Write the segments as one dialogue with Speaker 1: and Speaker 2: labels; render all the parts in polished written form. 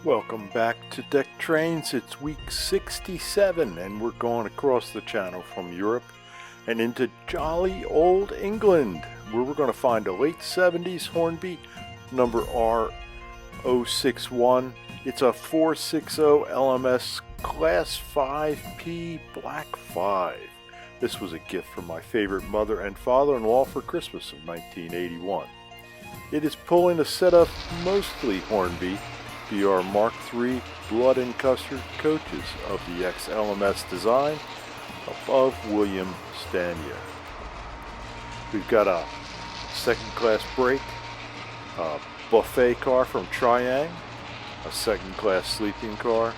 Speaker 1: Welcome back to Deck Trains. It's week 67 and we're going across the channel from Europe and into jolly old England, where we're going to find a late 70s Hornby number R061. It's a 460 LMS Class 5P Black 5. This was a gift from my favorite mother and father-in-law for Christmas of 1981. It is pulling a set of mostly Hornby BR Mark III Blood and Custard coaches of the ex-LMS design above William Stanier. We've got a second-class brake, a buffet car from Triang, a second-class sleeping car,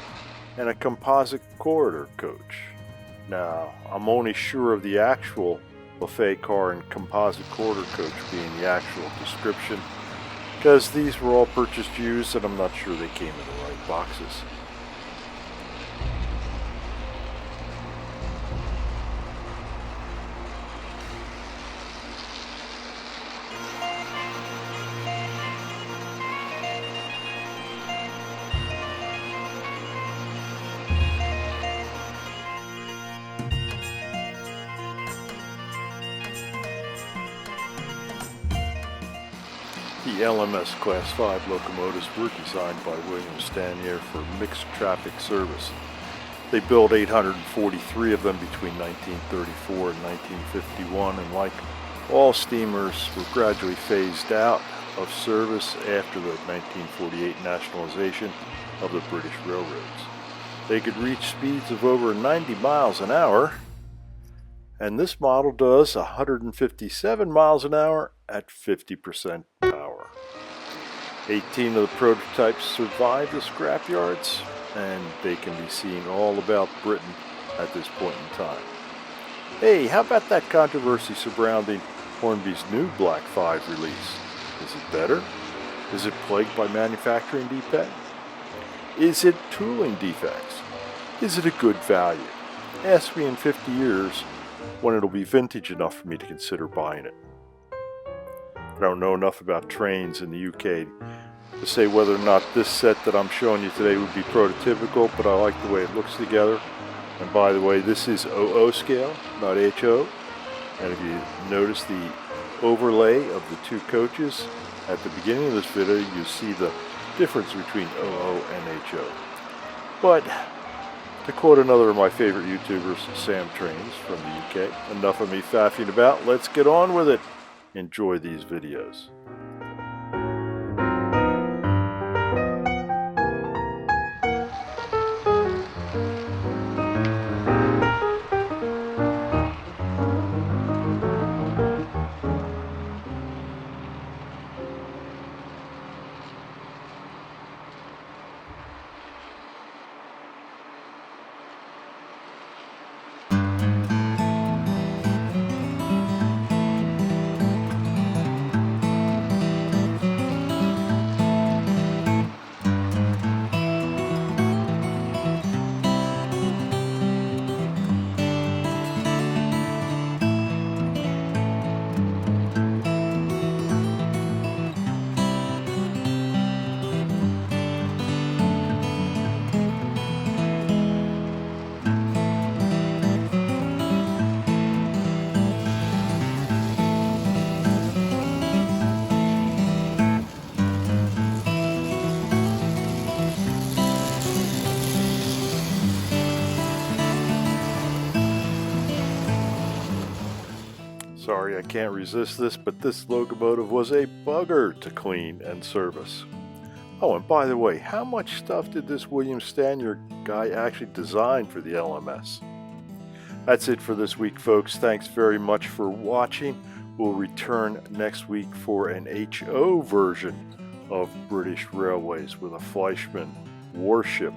Speaker 1: and a composite corridor coach. Now, I'm only sure of the actual buffet car and composite corridor coach being the actual description, because these were all purchased used and I'm not sure they came in the right boxes. The LMS Class 5 locomotives were designed by William Stanier for mixed traffic service. They built 843 of them between 1934 and 1951, and like all steamers, were gradually phased out of service after the 1948 nationalization of the British railroads. They could reach speeds of over 90 miles an hour, and this model does 157 miles an hour at 50% power. 18 of the prototypes survived the scrapyards, and they can be seen all about Britain at this point in time. Hey, how about that controversy surrounding Hornby's new Black 5 release? Is it better? Is it plagued by manufacturing defects? Is it tooling defects? Is it a good value? Ask me in 50 years when it'll be vintage enough for me to consider buying it. I don't know enough about trains in the UK to say whether or not this set that I'm showing you today would be prototypical, but I like the way it looks together. And by the way, this is OO scale, not HO. And if you notice the overlay of the two coaches at the beginning of this video, you see the difference between OO and HO. But to quote another of my favorite YouTubers, Sam Trains from the UK, enough of me faffing about, let's get on with it. Enjoy these videos. Sorry, I can't resist this, but this locomotive was a bugger to clean and service. Oh, and by the way, how much stuff did this William Stanier guy actually design for the LMS? That's it for this week, folks. Thanks very much for watching. We'll return next week for an HO version of British Railways with a Fleischmann warship.